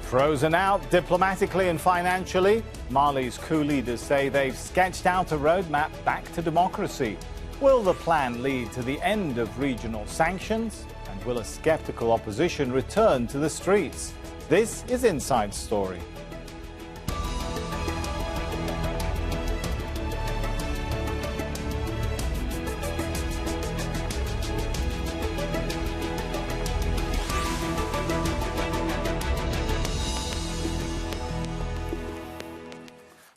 Frozen out diplomatically and financially, Mali's coup leaders say they've sketched out a roadmap back to democracy. Will the plan lead to the end of regional sanctions? And will a skeptical opposition return to the streets? This is Inside Story.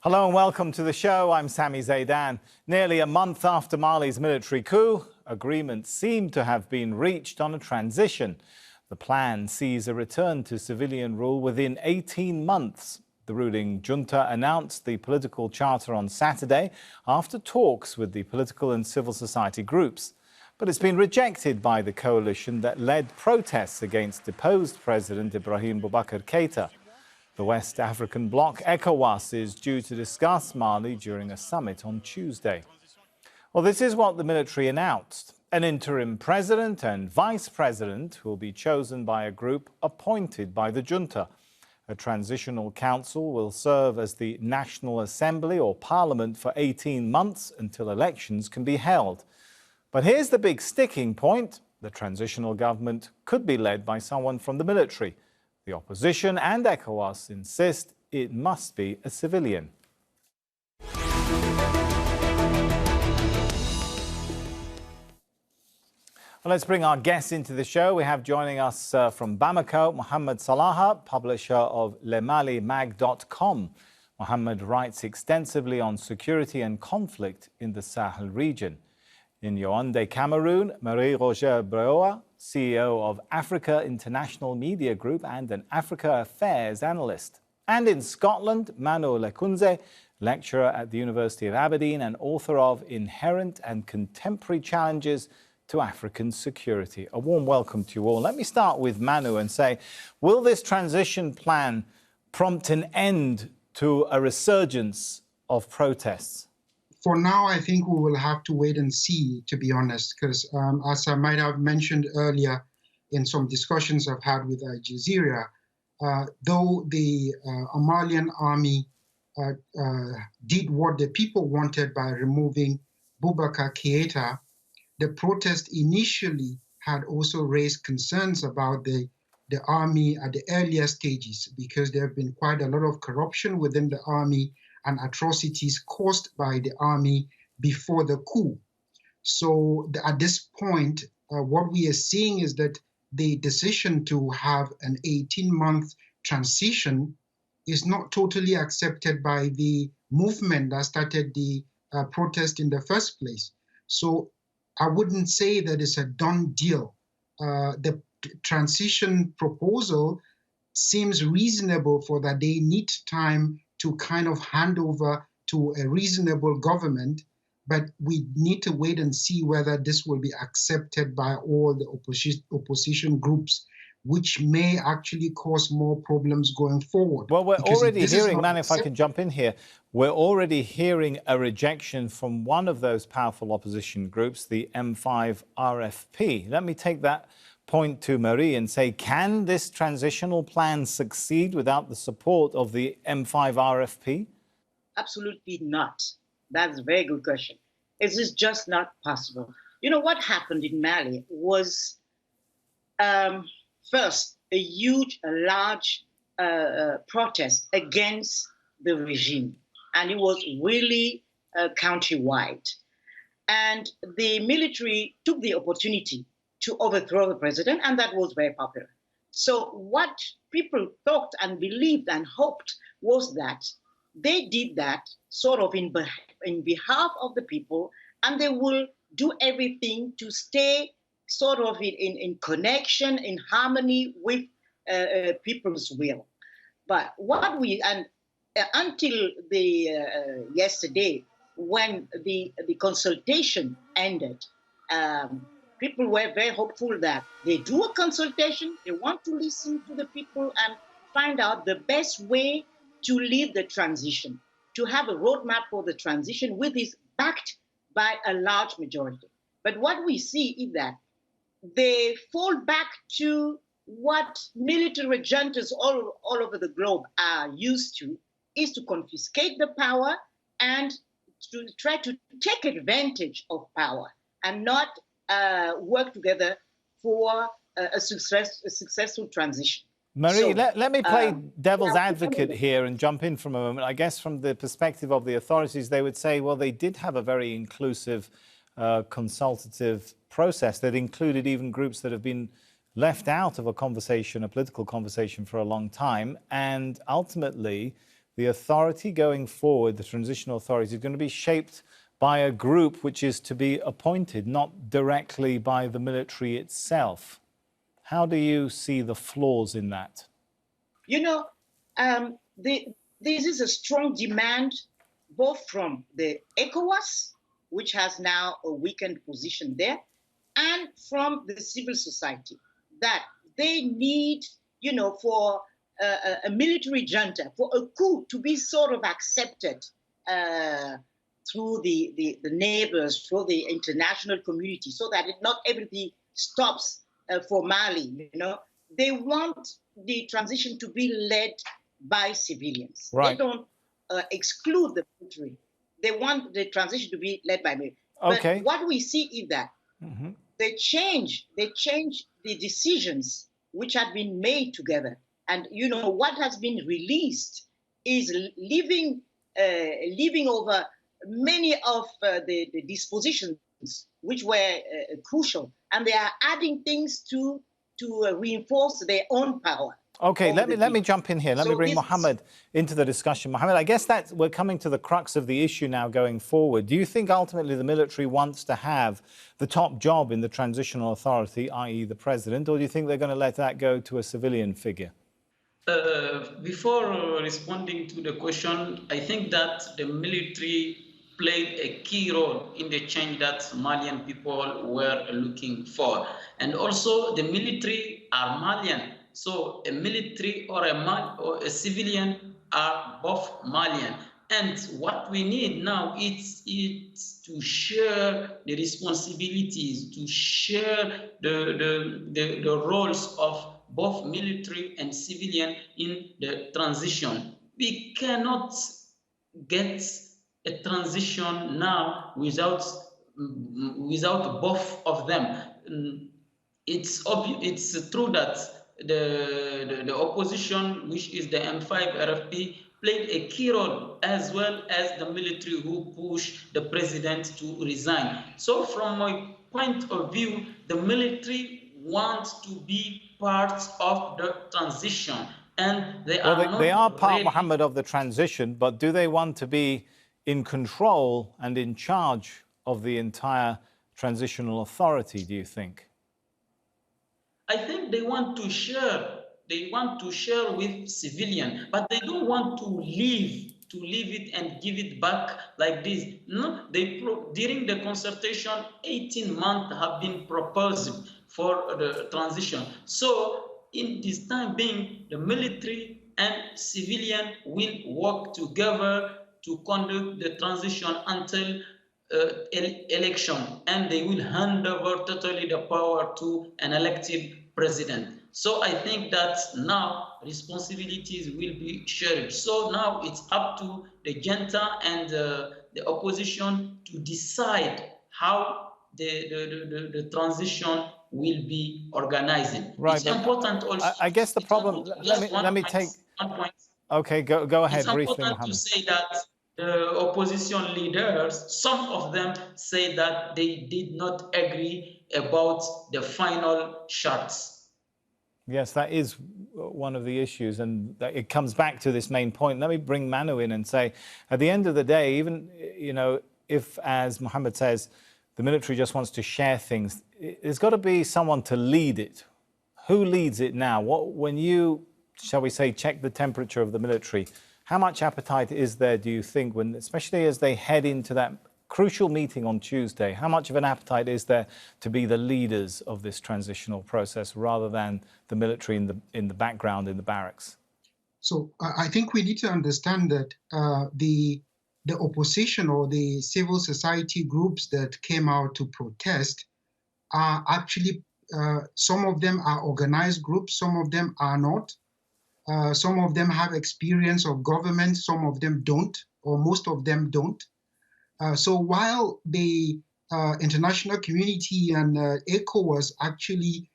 Hello and welcome to the show. I'm Sami Zeidan. Nearly a month after Mali's military coup, agreements seem to have been reached on a transition. The plan sees a return to civilian rule within 18 months. The ruling junta announced the political charter on Saturday after talks with the political and civil society groups. But it's been rejected by the coalition that led protests against deposed President Ibrahim Boubacar Keïta. The West African bloc, ECOWAS, is due to discuss Mali during a summit on Tuesday. Well, this is what the military announced. An interim president and vice president will be chosen by a group appointed by the junta. A transitional council will serve as the National Assembly or Parliament for 18 months until elections can be held. But here's the big sticking point. The transitional government could be led by someone from the military. The opposition and ECOWAS insist it must be a civilian. Well, let's bring our guests into the show. We have joining us from Bamako, Mohamed Salaha, publisher of LeMaliMag.com. Mohamed writes extensively on security and conflict in the Sahel region. In Yaoundé, Cameroon, Marie-Roger Biloa, CEO of Africa International Media Group and an Africa Affairs analyst. And in Scotland, Manu Lekunze, lecturer at the University of Aberdeen and author of Inherent and Contemporary Challenges to African Security. A warm welcome to you all. Let me start with Manu and say, will this transition plan prompt an end to a resurgence of protests? For now, I think we will have to wait and see, to be honest, because as I might have mentioned earlier in some discussions I've had with Jazeera, though the Malian army did what the people wanted by removing Boubacar Keïta, the protest initially had also raised concerns about the army at the earlier stages, because there have been quite a lot of corruption within the army and atrocities caused by the army before the coup. So at this point, what we are seeing is that the decision to have an 18-month transition is not totally accepted by the movement that started the protest in the first place. So I wouldn't say that it's a done deal. The transition proposal seems reasonable for that they need time to kind of hand over to a reasonable government, but we need to wait and see whether this will be accepted by all the opposition groups, which may actually cause more problems going forward. Well, we're already hearing, man, if I can jump in here, we're already hearing a rejection from one of those powerful opposition groups, the M5-RFP. Let me take that point to Marie and say, can this transitional plan succeed without the support of the M5-RFP? Absolutely not. That's a very good question. It is just not possible. You know, what happened in Mali was, first, a large protest against the regime. And it was really countrywide. And the military took the opportunity to overthrow the president, and that was very popular. So what people thought and believed and hoped was that they did that sort of in behalf of the people, and they will do everything to stay sort of in connection, in harmony with people's will. But what we, and until the yesterday, when the consultation ended, people were very hopeful that they do a consultation, they want to listen to the people and find out the best way to lead the transition, to have a roadmap for the transition which is backed by a large majority. But what we see is that they fall back to what military juntas all over the globe are used to is to confiscate the power and to try to take advantage of power and not work together for a successful transition. Marie, let me play devil's advocate here and jump in for a moment. I guess from the perspective of the authorities, they would say, well, they did have a very inclusive, consultative process that included even groups that have been left out of a conversation, a political conversation for a long time. And ultimately, the authority going forward, the transitional authority, is going to be shaped by a group which is to be appointed, not directly by the military itself. How do you see the flaws in that? You know, this is a strong demand both from the ECOWAS, which has now a weakened position there, and from the civil society, that they need, you know, for a military junta, for a coup to be sort of accepted through the neighbors, through the international community, so that not everything stops for Mali. You know, they want the transition to be led by civilians. Right. They don't exclude the military. They want the transition to be led by military. Okay. But what we see is that they change the decisions which had been made together. And you know what has been released is leaving over many of the dispositions which were crucial, and they are adding things to reinforce their own power. Okay, let me jump in here. Let me bring Mohamed into the discussion. Mohamed, I guess that we're coming to the crux of the issue now going forward. Do you think ultimately the military wants to have the top job in the transitional authority, i.e. the president, or do you think they're going to let that go to a civilian figure? Before responding to the question, I think that the military played a key role in the change that Malian people were looking for. And also the military are Malian. So a military or a civilian are both Malian. And what we need now is to share the responsibilities, to share the roles of both military and civilian in the transition. We cannot get a transition now without both of them. It's true that the opposition, which is the M5-RFP, played a key role, as well as the military who pushed the president to resign. So from my point of view, the military wants to be part of the transition, and they are part, Mohamed, of the transition, but do they want to be in control and in charge of the entire transitional authority, do you think? I think they want to share. They want to share with civilians, but they don't want to leave it and give it back like this. No, during the consultation, 18 months have been proposed for the transition. So in this time being, the military and civilian will work together to conduct the transition until election, and they will hand over totally the power to an elected president. So I think that now responsibilities will be shared. So now it's up to the junta and the opposition to decide how the transition will be organized. Right. It's important also. I guess the problem. Let me take. 1 point. Okay, go ahead. It's briefly, important Mohamed. to say that the opposition leaders, some of them say that they did not agree about the final charts. Yes, that is one of the issues, and it comes back to this main point. Let me bring Manu in and say, at the end of the day, even, you know, if, as Mohamed says, the military just wants to share things, there's got to be someone to lead it. Who leads it now? When you, shall we say, check the temperature of the military, how much appetite is there, do you think, when, especially as they head into that crucial meeting on Tuesday, how much of an appetite is there to be the leaders of this transitional process rather than the military in the background, in the barracks? So I think we need to understand that the opposition or the civil society groups that came out to protest are actually some of them are organized groups, some of them are not. Some of them have experience of government, some of them don't, or most of them don't. So while the international community and ECOWAS actually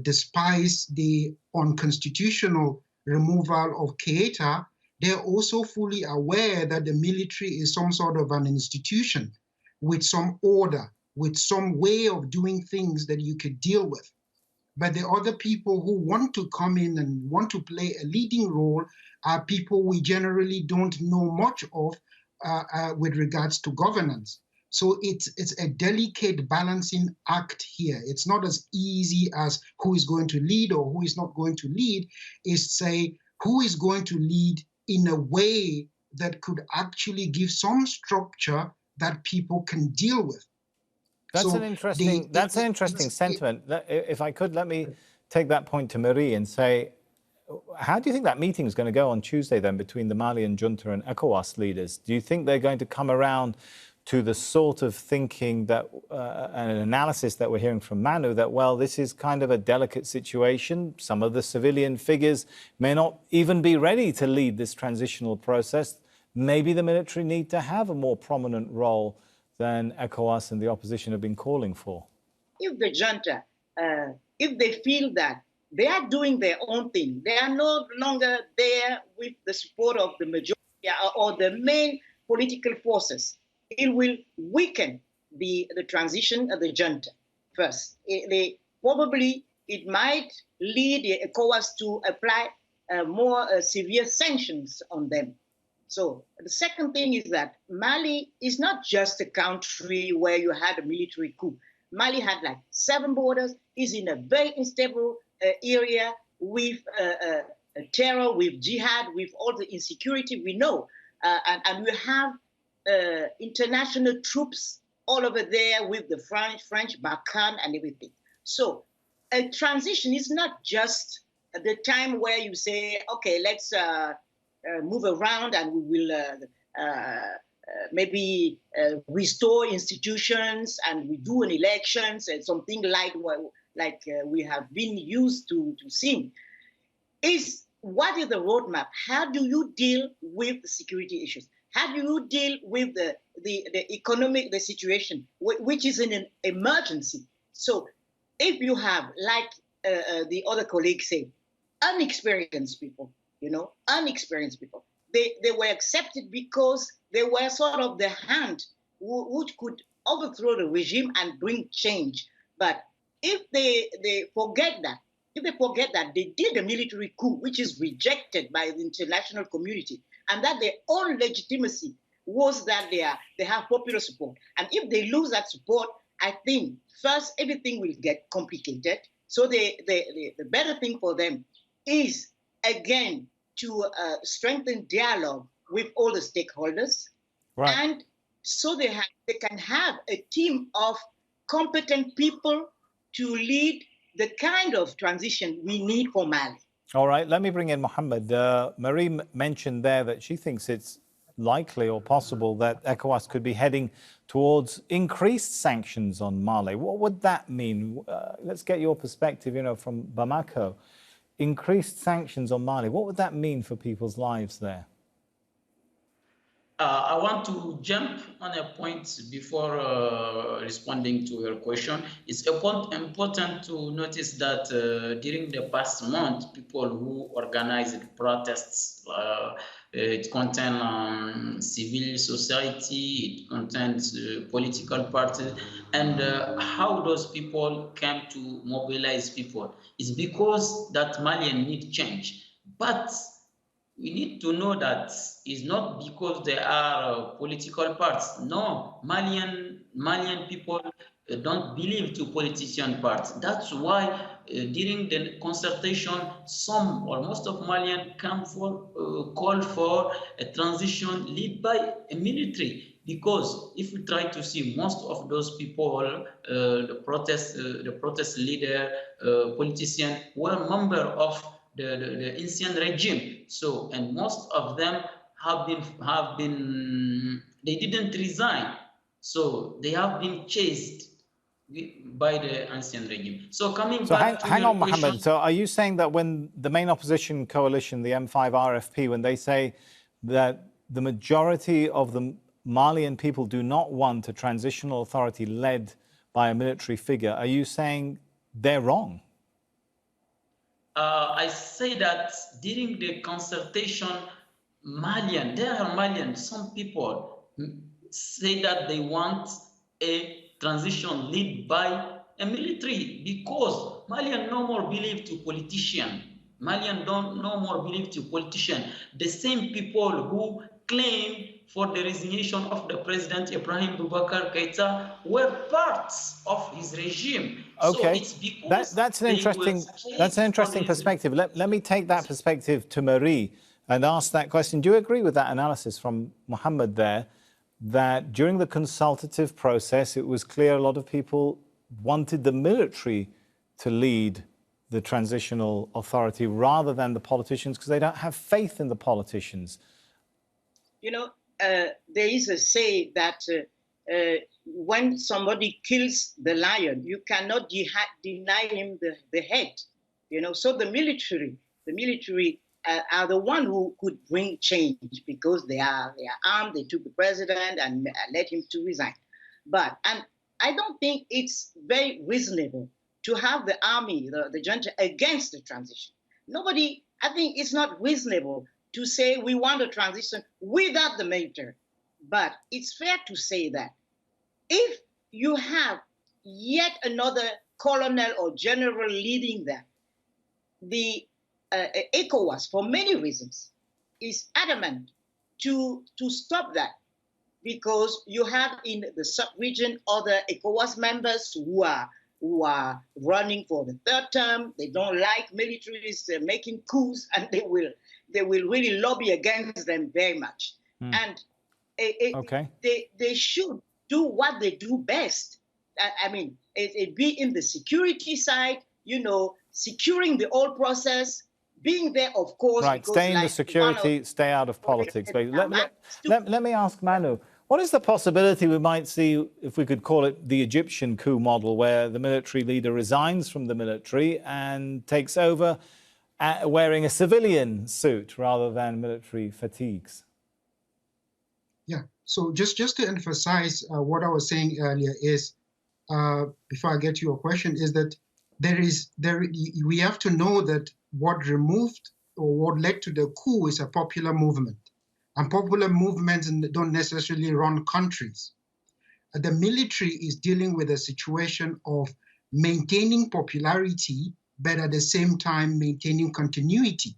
despise the unconstitutional removal of Keita, they're also fully aware that the military is some sort of an institution with some order, with some way of doing things that you could deal with. But the other people who want to come in and want to play a leading role are people we generally don't know much of with regards to governance. So it's a delicate balancing act here. It's not as easy as who is going to lead or who is not going to lead. It's say who is going to lead in a way that could actually give some structure that people can deal with. That's an interesting sentiment. If I could, let me take that point to Marie and say, how do you think that meeting is going to go on Tuesday then between the Malian junta and ECOWAS leaders? Do you think they're going to come around to the sort of thinking that an analysis that we're hearing from Manu that, well, this is kind of a delicate situation. Some of the civilian figures may not even be ready to lead this transitional process. Maybe the military need to have a more prominent role than ECOWAS and the opposition have been calling for? If the junta, if they feel that they are doing their own thing, they are no longer there with the support of the majority or the main political forces, it will weaken the transition of the junta first. It might lead the ECOWAS to apply more severe sanctions on them. So the second thing is that Mali is not just a country where you had a military coup. Mali had like 7 borders, is in a very unstable area with terror, with jihad, with all the insecurity we know. And we have international troops all over there with the French, Barkhane and everything. So a transition is not just the time where you say, okay, let's move around and we will maybe restore institutions and we do an elections and something like we have been used to seeing. What is the roadmap? How do you deal with the security issues? How do you deal with the economic situation, which is an emergency? So if you have, like the other colleagues say, unexperienced people, unexperienced people. They were accepted because they were sort of the hand which could overthrow the regime and bring change. But if they forget that, they did a military coup, which is rejected by the international community, and that their own legitimacy was that they have popular support. And if they lose that support, I think first everything will get complicated. So the better thing for them is, again, to strengthen dialogue with all the stakeholders, right. And so they can have a team of competent people to lead the kind of transition we need for Mali. All right, let me bring in Mohamed. Marie mentioned there that she thinks it's likely or possible that ECOWAS could be heading towards increased sanctions on Mali. What would that mean? Let's get your perspective, from Bamako. Increased sanctions on Mali, what would that mean for people's lives there? I want to jump on a point before responding to your question. It's important to notice that during the past month, people who organized protests, it contains civil society, it contains political parties, and how those people came to mobilize people is because that Malian need change. But we need to know that it's not because they are political parties. No, Malian people don't believe to politician parties. That's why during the consultation, some or most of Malian call for a transition led by a military. Because if we try to see most of those people, the protest leader, politician, were member of the ancient regime. So, and most of them they didn't resign. So they have been chased by the ancient regime. So coming So back to hang your on, question, Mohammed. So are you saying that when the main opposition coalition, the M5-RFP, when they say that the majority of the Malian people do not want a transitional authority led by a military figure, are you saying they're wrong? I say that during the consultation, some people say that they want a transition led by a military because Malian no more believe to politician. Malian don't no more believe to politician. The same people who claim for the resignation of the president Ibrahim Boubacar Keïta were parts of his regime. Okay, so it's because that's an interesting perspective. Let me take that perspective to Marie and ask that question. Do you agree with that analysis from Mohammed there, that during the consultative process, it was clear a lot of people wanted the military to lead the transitional authority rather than the politicians because they don't have faith in the politicians? You know, there is a say that when somebody kills the lion, you cannot deny him the head. You know, so the military are the one who could bring change because they are armed. They took the president and let him to resign. And I don't think it's very reasonable to have the army, the junta, against the transition. I think it's not reasonable to say we want a transition without the military. But it's fair to say that if you have yet another colonel or general leading that, the ECOWAS, for many reasons, is adamant to stop that, because you have in the sub-region other ECOWAS members who are running for the third term. They don't like militaries making coups, and they will really lobby against them very much. And they should do what they do best. I mean, it be in the security side, you know, securing the whole process, being there, of course. Right, stay in the security, stay out of politics. Let me ask Manu, what is the possibility we might see, if we could call it the Egyptian coup model, where the military leader resigns from the military and takes over wearing a civilian suit rather than military fatigues? Yeah, so just to emphasize what I was saying earlier is, before I get to your question, is that we have to know that what removed or what led to the coup is a popular movement. And popular movements don't necessarily run countries. The military is dealing with a situation of maintaining popularity, but at the same time maintaining continuity.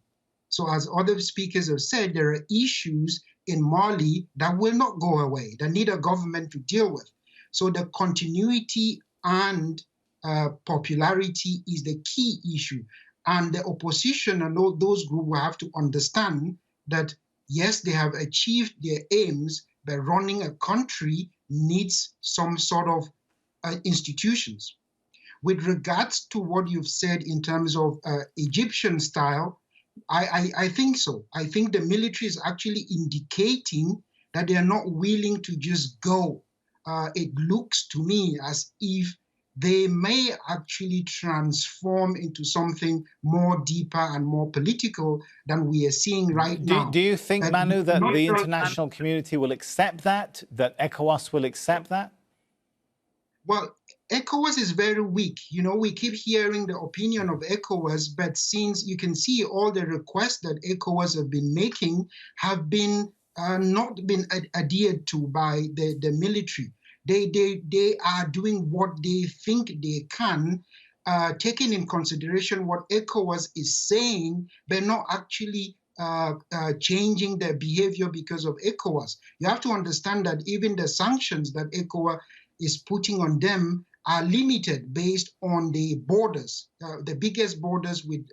So as other speakers have said, there are issues in Mali that will not go away, that need a government to deal with. So the continuity and popularity is the key issue. And the opposition and all those groups will have to understand that, yes, they have achieved their aims, but running a country needs some sort of institutions. With regards to what you've said in terms of Egyptian style, I think so. I think the military is actually indicating that they are not willing to just go. It looks to me as if they may actually transform into something more deeper and more political than we are seeing right now. Do you think, Manu, that the international community will accept that ECOWAS will accept that? Well, ECOWAS is very weak. You know, we keep hearing the opinion of ECOWAS, but since you can see all the requests that ECOWAS have been making have been not been adhered to by the military. They are doing what they think they can, taking in consideration what ECOWAS is saying, but not actually changing their behavior because of ECOWAS. You have to understand that even the sanctions that ECOWAS is putting on them are limited based on the borders. The biggest borders with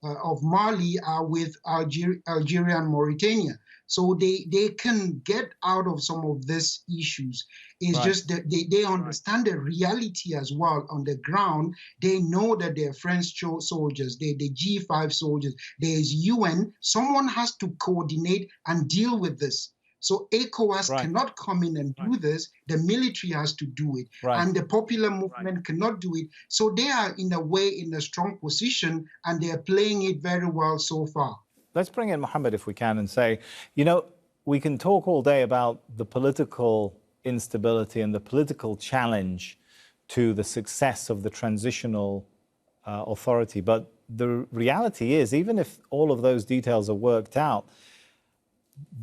of Mali are with Algeria and Mauritania. So they can get out of some of these issues. It's just that they understand the reality as well on the ground. They know that they're French soldiers, the G5 soldiers, there's UN. Someone has to coordinate and deal with this. So ECOWAS Right. cannot come in and do this. The military has to do it. Right. And the popular movement cannot do it. So they are, in a way, in a strong position, and they are playing it very well so far. Let's bring in Mohamed, if we can, and say, you know, we can talk all day about the political instability and the political challenge to the success of the transitional authority. But the reality is, even if all of those details are worked out,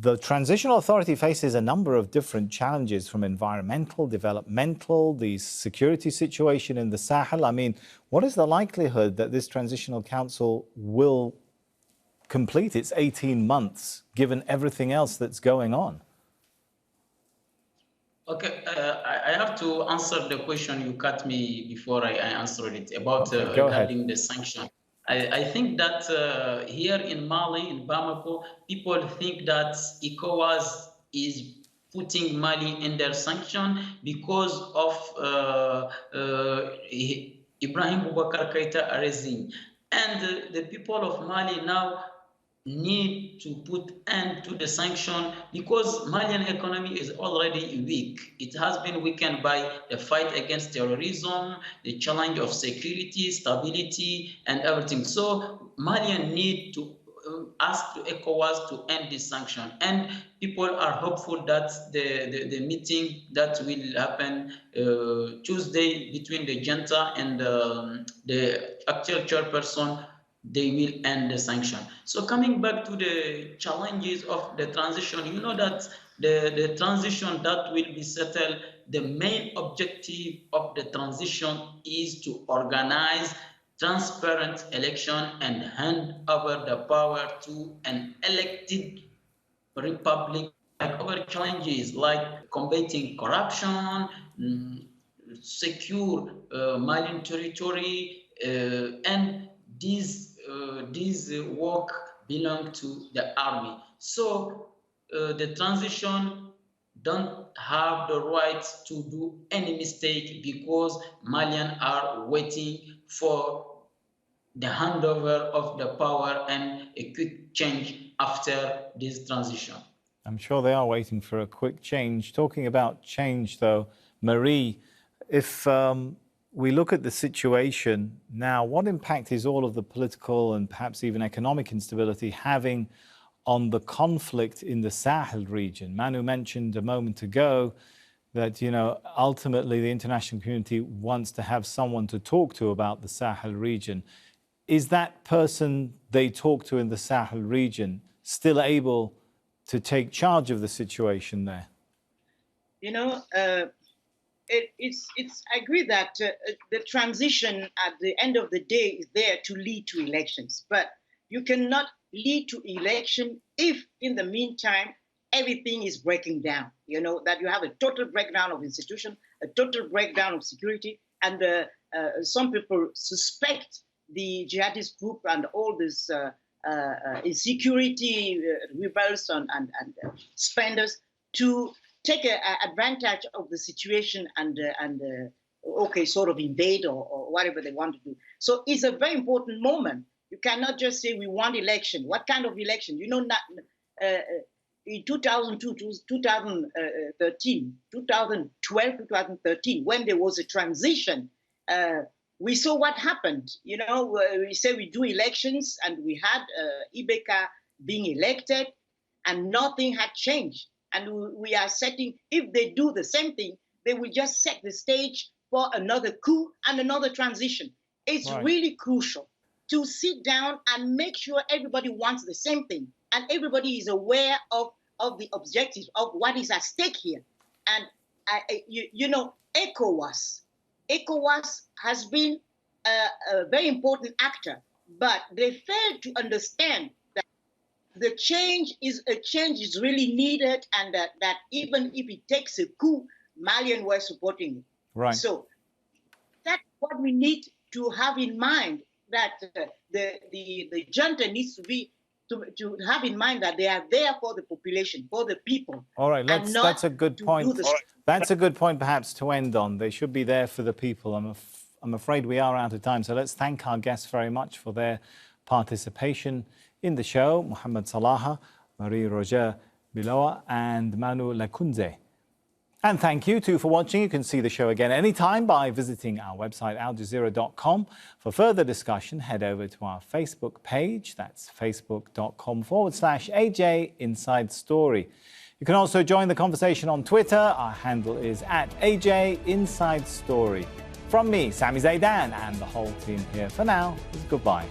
the transitional authority faces a number of different challenges, from environmental, developmental, the security situation in the Sahel. I mean, what is the likelihood that this transitional council will complete its 18 months, given everything else that's going on? Okay, I have to answer the question you cut me before I answered it about regarding the sanction. I think that here in Mali, in Bamako, people think that ECOWAS is putting Mali under sanction because of Ibrahim Boubacar Keïta regime. And the people of Mali now need to put end to the sanction because Malian economy is already weak. It has been weakened by the fight against terrorism, the challenge of security, stability, and everything. So Malian need to ask to ECOWAS to end this sanction. And people are hopeful that the meeting that will happen Tuesday between the junta and the actual chairperson, they will end the sanction. So coming back to the challenges of the transition, you know that the transition that will be settled, the main objective of the transition is to organize transparent election and hand over the power to an elected republic. Like other challenges like combating corruption, secure Malian territory, and these work belong to the army. So the transition don't have the right to do any mistake because Malians are waiting for the handover of the power and a quick change after this transition. I'm sure they are waiting for a quick change. Talking about change, though, Marie, if we look at the situation now, what impact is all of the political and perhaps even economic instability having on the conflict in the Sahel region? Manu mentioned a moment ago that, you know, ultimately the international community wants to have someone to talk to about the Sahel region. Is that person they talk to in the Sahel region still able to take charge of the situation there? You know, I agree that the transition at the end of the day is there to lead to elections, but you cannot lead to election if in the meantime everything is breaking down. You know, that you have a total breakdown of institution, a total breakdown of security, and some people suspect the jihadist group and all this insecurity rebels and spenders to take advantage of the situation and sort of invade or whatever they want to do. So it's a very important moment. You cannot just say we want election. What kind of election? You know, in 2002, 2013, 2012, 2013, when there was a transition, we saw what happened. You know, we say we do elections and we had Ibeka being elected and nothing had changed. And we are setting, if they do the same thing, they will just set the stage for another coup and another transition. It's really crucial to sit down and make sure everybody wants the same thing and everybody is aware of the objectives of what is at stake here. And, you know, ECOWAS has been a very important actor, but they failed to understand that the change is really needed, and that even if it takes a coup, Malian were supporting it. Right. So that's what we need to have in mind, that the junta needs to have in mind that they are there for the population, for the people. All right, that's a good point. That's a good point perhaps to end on. They should be there for the people. I'm afraid we are out of time, so let's thank our guests very much for their participation in the show. Mohamed Salaha, Marie Roger Biloa and Manu Lekunze. And thank you too for watching. You can see the show again anytime by visiting our website aljazeera.com. For further discussion, head over to our Facebook page. That's facebook.com/AJ Inside Story. You can also join the conversation on Twitter. Our handle is @AJ Inside Story. From me, Sami Zeidan, and the whole team here for now, goodbye.